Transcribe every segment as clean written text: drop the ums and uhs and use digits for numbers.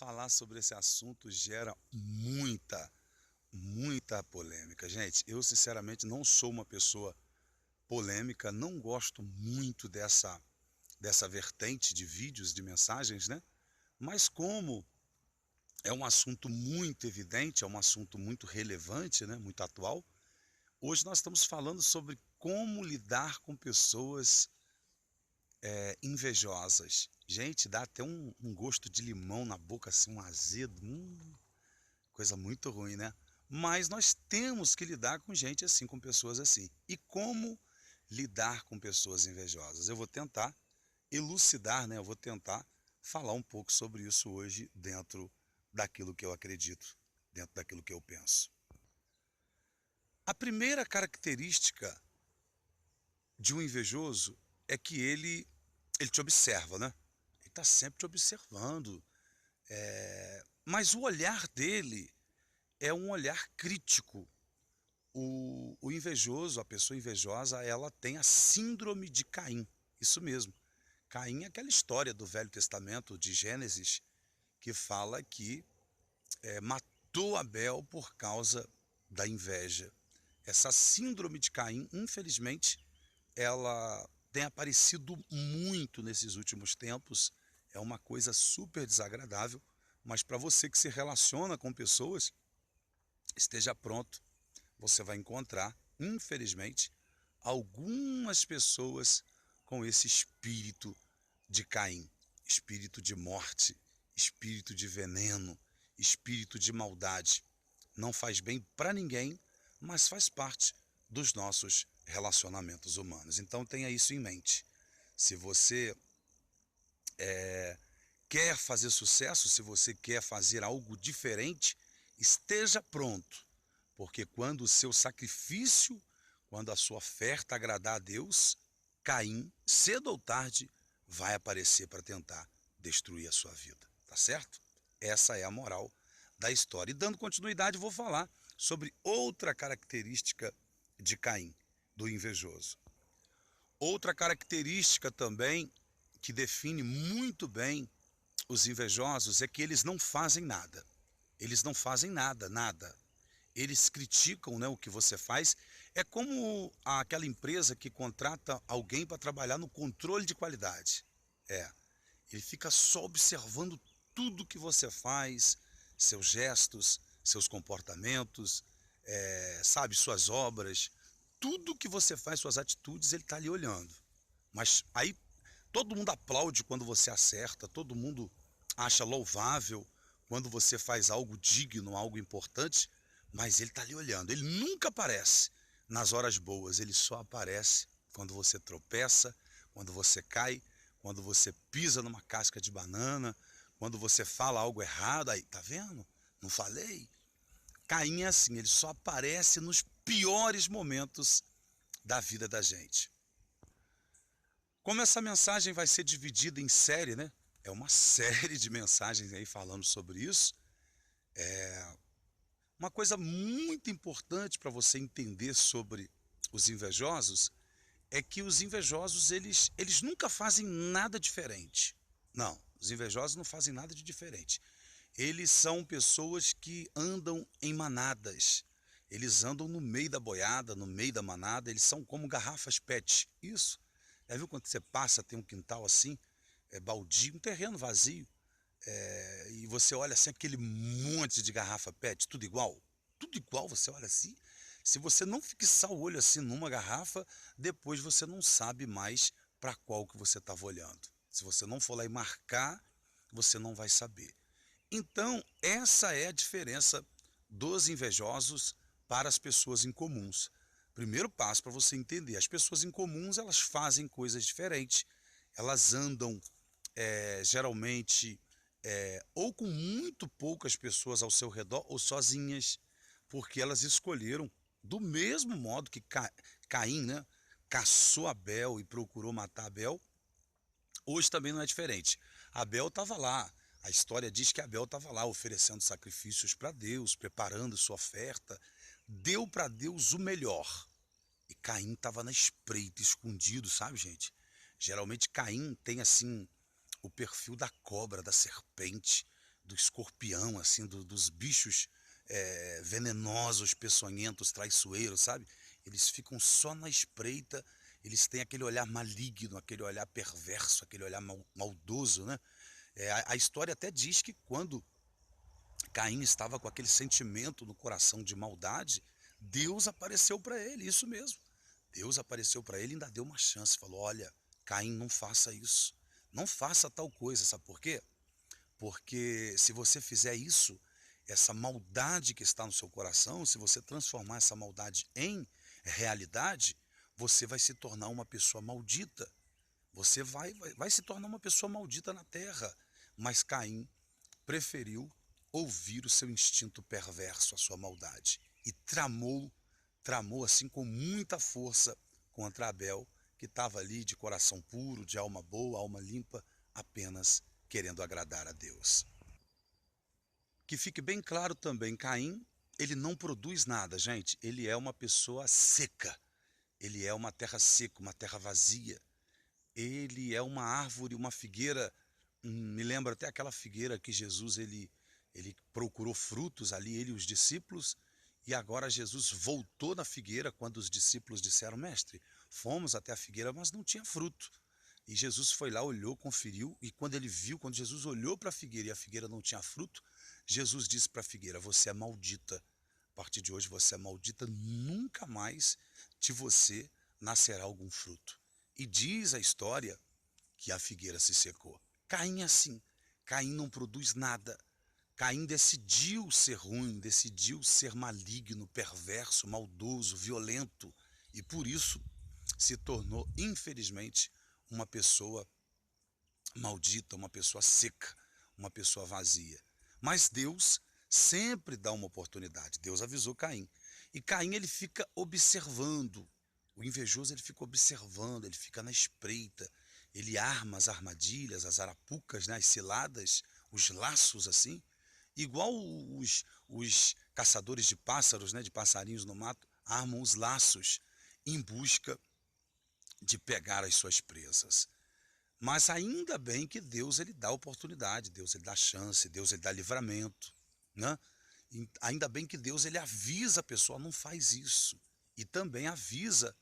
falar sobre esse assunto gera muita polêmica. Gente, eu sinceramente não sou uma pessoa polêmica, não gosto muito dessa vertente de vídeos, de mensagens, né? Mas como é um assunto muito evidente, é um assunto muito relevante, né? Muito atual, hoje nós estamos falando sobre como lidar com pessoas invejosas. Gente, dá até um gosto de limão na boca, assim, um azedo. Coisa muito ruim, né? Mas nós temos que lidar com gente assim, com pessoas assim. E como lidar com pessoas invejosas? Eu vou tentar elucidar, né? Eu vou tentar falar um pouco sobre isso hoje dentro daquilo que eu acredito, dentro daquilo que eu penso. A primeira característica de um invejoso é que ele te observa, né? Ele está sempre te observando. Mas o olhar dele é um olhar crítico. O invejoso, a pessoa invejosa, ela tem a síndrome de Caim. Isso mesmo. Caim é aquela história do Velho Testamento, de Gênesis, que fala que matou Abel por causa da inveja. Essa síndrome de Caim, infelizmente, ela tem aparecido muito nesses últimos tempos. É uma coisa super desagradável, mas para você que se relaciona com pessoas, esteja pronto. Você vai encontrar, infelizmente, algumas pessoas com esse espírito de Caim, espírito de morte, espírito de veneno, espírito de maldade. Não faz bem para ninguém, mas faz parte dos nossos relacionamentos humanos. Então tenha isso em mente. Se você quer fazer sucesso, se você quer fazer algo diferente, esteja pronto, porque quando o seu sacrifício, quando a sua oferta agradar a Deus, Caim, cedo ou tarde, vai aparecer para tentar destruir a sua vida, tá certo? Essa é a moral da história. E dando continuidade, vou falar sobre outra característica de Caim, do invejoso. Outra característica também que define muito bem os invejosos é que eles não fazem nada. Eles não fazem nada. Eles criticam, né, o que você faz. É como aquela empresa que contrata alguém para trabalhar no controle de qualidade. Ele fica só observando tudo que você faz, seus gestos, seus comportamentos, sabe, suas obras, tudo que você faz, suas atitudes, ele está ali olhando. Mas aí todo mundo aplaude quando você acerta, todo mundo acha louvável quando você faz algo digno, algo importante, mas ele está ali olhando. Ele nunca aparece nas horas boas, ele só aparece quando você tropeça, quando você cai, quando você pisa numa casca de banana, quando você fala algo errado. Aí, tá vendo? Não falei? Caim é assim, ele só aparece nos piores momentos da vida da gente. Como essa mensagem vai ser dividida em série, né? É uma série de mensagens aí falando sobre isso. Uma coisa muito importante para você entender sobre os invejosos é que os invejosos, eles nunca fazem nada diferente. Não, os invejosos não fazem nada de diferente. Eles são pessoas que andam em manadas. Eles andam no meio da boiada, no meio da manada. Eles são como garrafas PET. Isso. Já viu quando você passa, tem um quintal assim, baldio, um terreno vazio, e você olha assim aquele monte de garrafa PET, tudo igual? Tudo igual, você olha assim. Se você não fixar o olho assim numa garrafa, depois você não sabe mais para qual que você estava olhando. Se você não for lá e marcar, você não vai saber. Então, essa é a diferença dos invejosos para as pessoas incomuns. Primeiro passo para você entender, as pessoas incomuns, elas fazem coisas diferentes. Elas andam geralmente ou com muito poucas pessoas ao seu redor ou sozinhas, porque elas escolheram, do mesmo modo que Caim, né, caçou Abel e procurou matar Abel. Hoje também não é diferente. Abel estava lá. A história diz que Abel estava lá oferecendo sacrifícios para Deus, preparando sua oferta. Deu para Deus o melhor. E Caim estava na espreita, escondido, sabe, gente? Geralmente Caim tem assim o perfil da cobra, da serpente, do escorpião, assim, dos bichos venenosos, peçonhentos, traiçoeiros, sabe? Eles ficam só na espreita, eles têm aquele olhar maligno, aquele olhar perverso, aquele olhar maldoso, né? A história até diz que quando Caim estava com aquele sentimento no coração de maldade, Deus apareceu para ele, isso mesmo. Deus apareceu para ele e ainda deu uma chance, falou: olha, Caim, não faça isso, não faça tal coisa, sabe por quê? Porque se você fizer isso, essa maldade que está no seu coração, se você transformar essa maldade em realidade, você vai se tornar uma pessoa maldita. Você vai se tornar uma pessoa maldita na terra. Mas Caim preferiu ouvir o seu instinto perverso, a sua maldade, e tramou assim com muita força contra Abel, que estava ali de coração puro, de alma boa, alma limpa, apenas querendo agradar a Deus. Que fique bem claro também, Caim, ele não produz nada, gente. Ele é uma pessoa seca. Ele é uma terra seca, uma terra vazia. Ele é uma árvore, uma figueira. Me lembra até aquela figueira que Jesus ele procurou frutos ali, ele e os discípulos. E agora Jesus voltou na figueira quando os discípulos disseram: mestre, fomos até a figueira, mas não tinha fruto. E Jesus foi lá, olhou, conferiu, e quando Jesus olhou para a figueira e a figueira não tinha fruto, Jesus disse para a figueira: você é maldita. A partir de hoje você é maldita, nunca mais de você nascerá algum fruto. E diz a história que a figueira se secou. Caim é assim. Caim não produz nada. Caim decidiu ser ruim, decidiu ser maligno, perverso, maldoso, violento, e por isso se tornou, infelizmente, uma pessoa maldita, uma pessoa seca, uma pessoa vazia. Mas Deus sempre dá uma oportunidade. Deus avisou Caim. E Caim, ele fica observando. O invejoso, ele fica observando, ele fica na espreita. Ele arma as armadilhas, as arapucas, né, as ciladas, os laços assim. Igual os caçadores de pássaros, né, de passarinhos no mato, armam os laços em busca de pegar as suas presas. Mas ainda bem que Deus, ele dá oportunidade, Deus, ele dá chance, Deus, ele dá livramento, né? E ainda bem que Deus, ele avisa a pessoa: não faz isso. E também avisa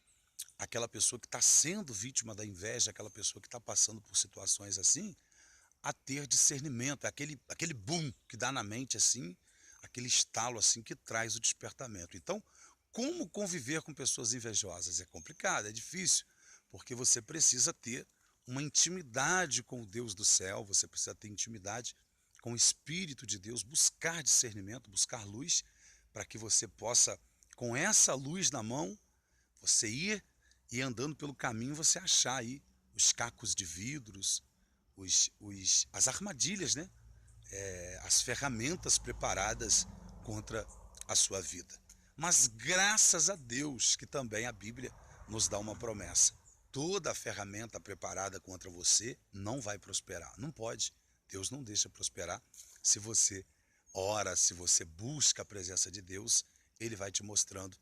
aquela pessoa que está sendo vítima da inveja, aquela pessoa que está passando por situações assim, a ter discernimento. É aquele boom que dá na mente assim, aquele estalo assim que traz o despertamento. Então, como conviver com pessoas invejosas? É complicado, é difícil, porque você precisa ter uma intimidade com o Deus do céu, você precisa ter intimidade com o Espírito de Deus, buscar discernimento, buscar luz, para que você possa, com essa luz na mão, você ir e andando pelo caminho, você achar aí os cacos de vidros, as armadilhas, né? As ferramentas preparadas contra a sua vida. Mas graças a Deus que também a Bíblia nos dá uma promessa: toda a ferramenta preparada contra você não vai prosperar, não pode. Deus não deixa prosperar. Se você ora, se você busca a presença de Deus, ele vai te mostrando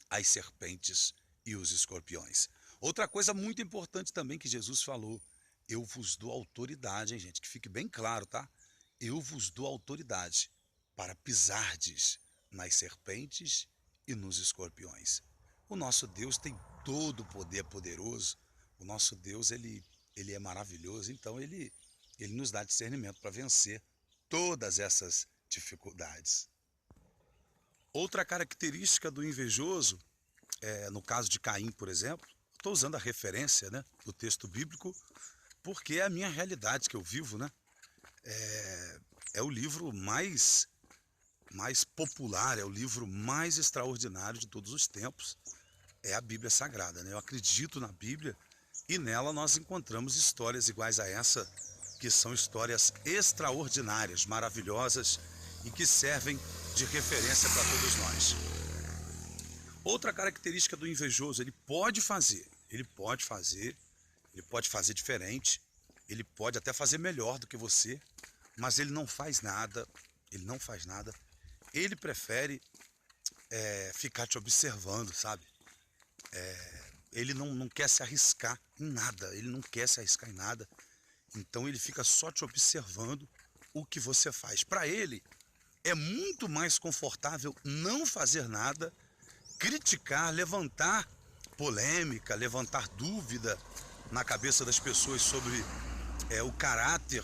as serpentes e os escorpiões. Outra coisa muito importante também que Jesus falou: eu vos dou autoridade, hein, gente? Que fique bem claro, tá? Eu vos dou autoridade para pisardes nas serpentes e nos escorpiões. O nosso Deus tem todo o poder poderoso. O nosso Deus, ele é maravilhoso. Então, ele nos dá discernimento para vencer todas essas dificuldades. Outra característica do invejoso, no caso de Caim, por exemplo, estou usando a referência, né, do texto bíblico, porque é a minha realidade que eu vivo, né? É o livro mais popular, é o livro mais extraordinário de todos os tempos. É a Bíblia Sagrada, né? Eu acredito na Bíblia e nela nós encontramos histórias iguais a essa, que são histórias extraordinárias, maravilhosas e que servem de referência para todos nós. Outra característica do invejoso: ele pode fazer diferente, ele pode até fazer melhor do que você, mas ele não faz nada, ele prefere ficar te observando, sabe? Ele não quer se arriscar em nada, então ele fica só te observando o que você faz. Para ele, é muito mais confortável não fazer nada, criticar, levantar polêmica, levantar dúvida na cabeça das pessoas sobre o caráter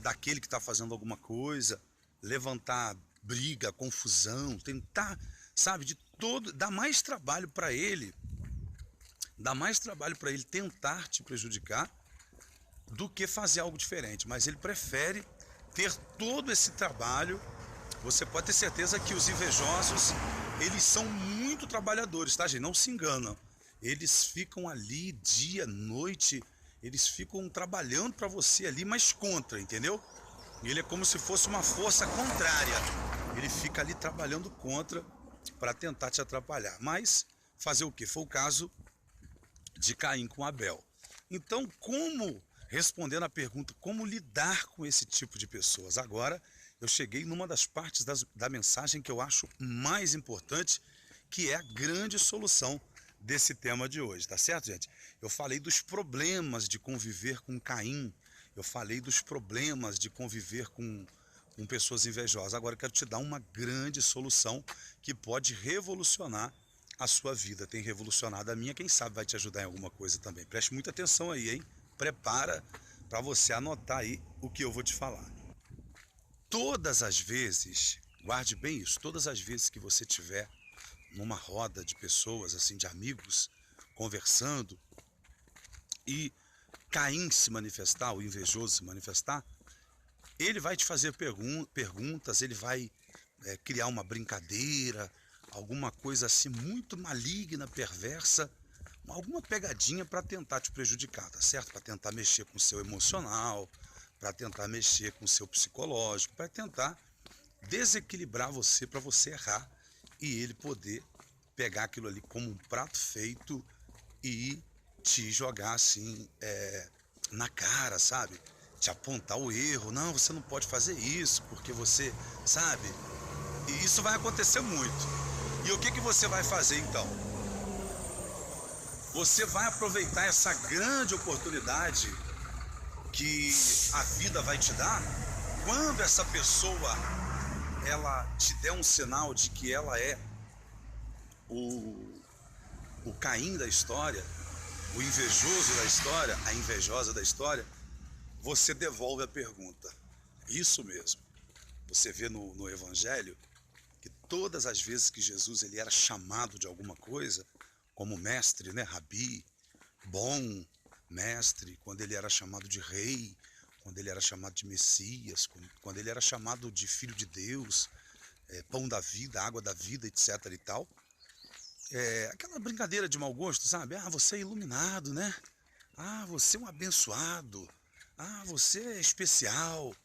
daquele que está fazendo alguma coisa, levantar briga, confusão, tentar, sabe, de todo, dá mais trabalho para ele tentar te prejudicar do que fazer algo diferente, mas ele prefere ter todo esse trabalho. Você pode ter certeza que os invejosos, eles são muito trabalhadores, tá, gente? Não se enganam. Eles ficam ali dia, noite, eles ficam trabalhando para você ali, mas contra, entendeu? Ele é como se fosse uma força contrária. Ele fica ali trabalhando contra para tentar te atrapalhar. Mas fazer o quê? Foi o caso de Caim com Abel. Então, respondendo a pergunta, como lidar com esse tipo de pessoas? Agora, eu cheguei numa das partes da mensagem que eu acho mais importante, que é a grande solução desse tema de hoje, tá certo, gente? Eu falei dos problemas de conviver com Caim, eu falei dos problemas de conviver com pessoas invejosas. Agora eu quero te dar uma grande solução que pode revolucionar a sua vida. Tem revolucionado a minha, quem sabe vai te ajudar em alguma coisa também. Preste muita atenção aí, hein? Prepara para você anotar aí o que eu vou te falar. Todas as vezes, guarde bem isso, todas as vezes que você tiver numa roda de pessoas, assim, de amigos, conversando, e Caim se manifestar, o invejoso se manifestar, ele vai te fazer perguntas, ele vai criar uma brincadeira, alguma coisa assim muito maligna, perversa, alguma pegadinha para tentar te prejudicar, tá certo? Para tentar mexer com o seu emocional, para tentar mexer com o seu psicológico, para tentar desequilibrar você, para você errar e ele poder pegar aquilo ali como um prato feito e te jogar assim na cara, sabe? Te apontar o erro. Não, você não pode fazer isso porque você, sabe? E isso vai acontecer muito. E o que você vai fazer então? Você vai aproveitar essa grande oportunidade que a vida vai te dar quando essa pessoa ela te der um sinal de que ela é o Caim da história, o invejoso da história, a invejosa da história, você devolve a pergunta. Isso mesmo. Você vê no Evangelho que todas as vezes que Jesus ele era chamado de alguma coisa, como mestre, né, rabi, bom mestre, quando ele era chamado de rei, quando ele era chamado de Messias, quando ele era chamado de filho de Deus, pão da vida, água da vida, etc. e tal. Aquela brincadeira de mau gosto, sabe? Ah, você é iluminado, né? Ah, você é um abençoado. Ah, você é especial.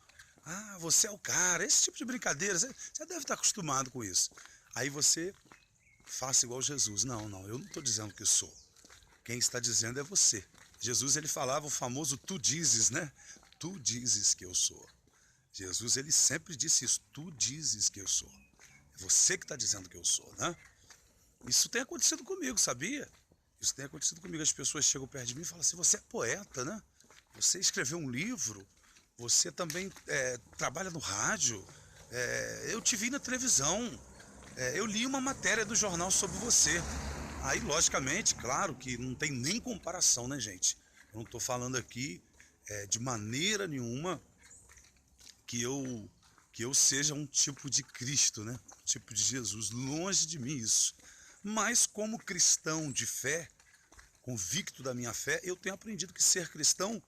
Ah, você é o cara. Esse tipo de brincadeira, você deve estar acostumado com isso. Aí você faça igual Jesus. Não, eu não estou dizendo que eu sou. Quem está dizendo é você. Jesus, ele falava o famoso tu dizes, né? Tu dizes que eu sou. Jesus, ele sempre disse isso. Tu dizes que eu sou. É você que está dizendo que eu sou, né? Isso tem acontecido comigo, sabia? Isso tem acontecido comigo. As pessoas chegam perto de mim e falam assim, você é poeta, né? Você escreveu um livro, você também trabalha no rádio, eu te vi na televisão, eu li uma matéria do jornal sobre você. Aí, logicamente, claro que não tem nem comparação, né, gente? Eu não estou falando aqui de maneira nenhuma que eu seja um tipo de Cristo, né? Um tipo de Jesus. Longe de mim isso. Mas como cristão de fé, convicto da minha fé, eu tenho aprendido que ser cristão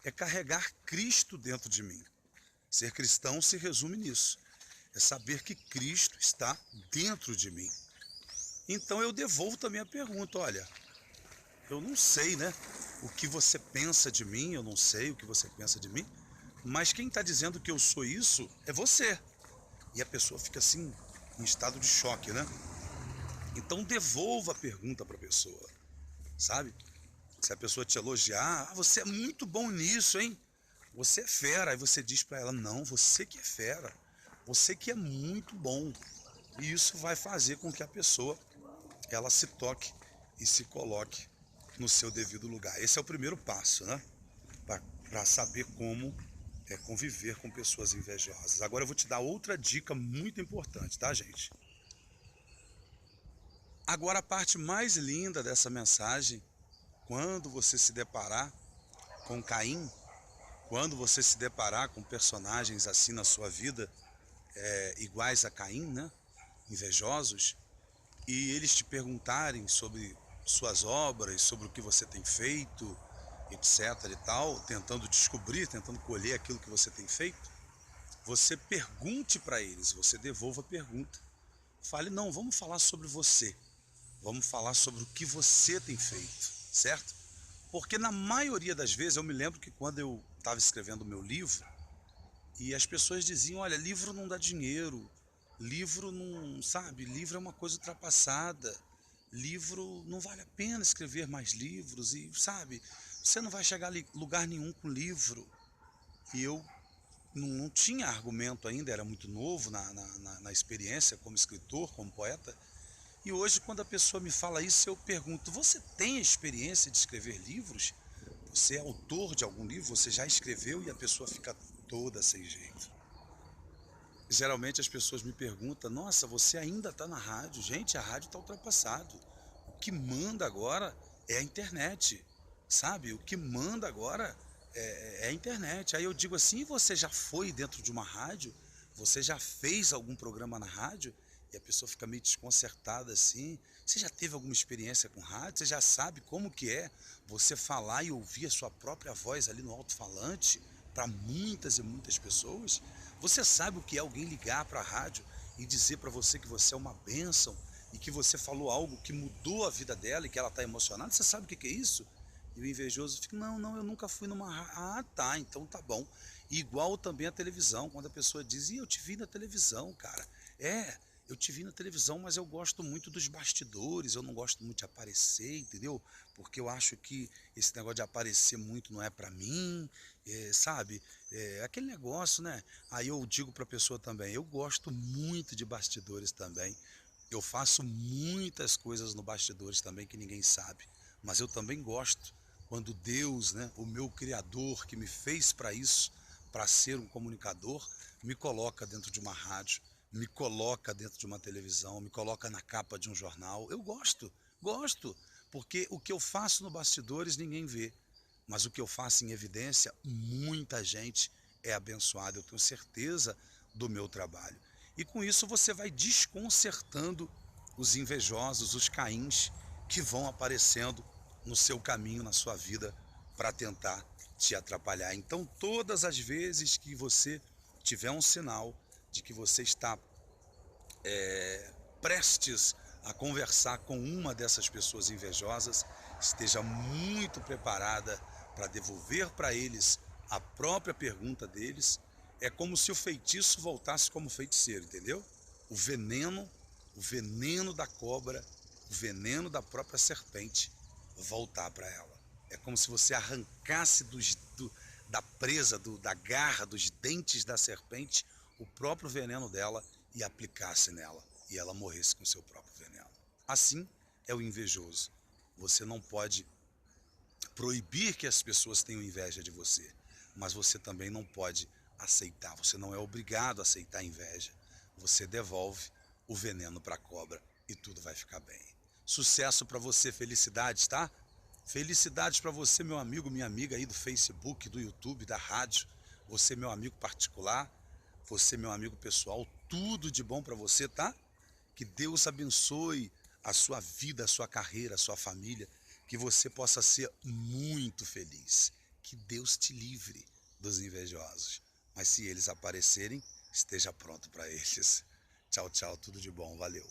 é carregar Cristo dentro de mim. Ser cristão se resume nisso. É saber que Cristo está dentro de mim. Então eu devolvo também a pergunta, olha, eu não sei, né, o que você pensa de mim, eu não sei o que você pensa de mim, mas quem está dizendo que eu sou isso é você. E a pessoa fica assim, em estado de choque, né? Então devolva a pergunta para a pessoa, sabe? Se a pessoa te elogiar, você é muito bom nisso, hein? Você é fera. Aí você diz para ela, não, você que é fera, você que é muito bom. E isso vai fazer com que a pessoa, ela se toque e se coloque no seu devido lugar. Esse é o primeiro passo, né? Para saber como é conviver com pessoas invejosas. Agora eu vou te dar outra dica muito importante, tá, gente? Agora a parte mais linda dessa mensagem, quando você se deparar com Caim, quando você se deparar com personagens assim na sua vida, iguais a Caim, né? Invejosos, e eles te perguntarem sobre suas obras, sobre o que você tem feito, etc e tal, tentando descobrir, tentando colher aquilo que você tem feito, você pergunte para eles, você devolva a pergunta. Fale, não, vamos falar sobre você, vamos falar sobre o que você tem feito, certo? Porque na maioria das vezes, eu me lembro que quando eu estava escrevendo o meu livro, e as pessoas diziam, olha, livro não dá dinheiro, livro não, sabe, livro é uma coisa ultrapassada, livro não vale a pena escrever mais livros, e sabe, você não vai chegar a lugar nenhum com livro. E eu não tinha argumento ainda, era muito novo na experiência como escritor, como poeta. E hoje, quando a pessoa me fala isso, eu pergunto, você tem a experiência de escrever livros? Você é autor de algum livro? Você já escreveu? E a pessoa fica toda sem jeito. Geralmente as pessoas me perguntam, nossa, você ainda está na rádio? Gente, a rádio está ultrapassado. O que manda agora é a internet, sabe? O que manda agora é a internet. Aí eu digo assim, e você já foi dentro de uma rádio? Você já fez algum programa na rádio? E a pessoa fica meio desconcertada assim. Você já teve alguma experiência com rádio? Você já sabe como que é você falar e ouvir a sua própria voz ali no alto-falante para muitas e muitas pessoas? Você sabe o que é alguém ligar para a rádio e dizer para você que você é uma bênção e que você falou algo que mudou a vida dela e que ela está emocionada? Você sabe o que é isso? E o invejoso fica, não, eu nunca fui numa rádio. Ah, tá, então tá bom. Igual também a televisão, quando a pessoa diz, eu te vi na televisão, cara. Eu te vi na televisão, mas eu gosto muito dos bastidores, eu não gosto muito de aparecer, entendeu? Porque eu acho que esse negócio de aparecer muito não é para mim, sabe? Aquele negócio, né? Aí eu digo para a pessoa também, eu gosto muito de bastidores também. Eu faço muitas coisas no bastidores também que ninguém sabe, mas eu também gosto quando Deus, né, o meu Criador que me fez para isso, para ser um comunicador, me coloca dentro de uma rádio, me coloca dentro de uma televisão, me coloca na capa de um jornal. Eu gosto, porque o que eu faço no bastidores ninguém vê, mas o que eu faço em evidência, muita gente é abençoada, eu tenho certeza do meu trabalho. E com isso você vai desconcertando os invejosos, os caíns que vão aparecendo no seu caminho, na sua vida, para tentar te atrapalhar. Então, todas as vezes que você tiver um sinal de que você está prestes a conversar com uma dessas pessoas invejosas, esteja muito preparada para devolver para eles a própria pergunta deles. É como se o feitiço voltasse como feiticeiro, entendeu? O veneno da cobra, o veneno da própria serpente voltar para ela. É como se você arrancasse da presa, da garra, dos dentes da serpente, o próprio veneno dela e aplicasse nela, e ela morresse com seu próprio veneno. Assim é o invejoso. Você não pode proibir que as pessoas tenham inveja de você, mas você também não pode aceitar, você não é obrigado a aceitar a inveja. Você devolve o veneno para a cobra e tudo vai ficar bem. Sucesso para você, felicidades, tá? Felicidades para você, meu amigo, minha amiga aí do Facebook, do YouTube, da rádio. Você, meu amigo particular, você, meu amigo pessoal, tudo de bom para você, tá? Que Deus abençoe a sua vida, a sua carreira, a sua família, que você possa ser muito feliz. Que Deus te livre dos invejosos. Mas se eles aparecerem, esteja pronto para eles. Tchau, tchau, tudo de bom, valeu.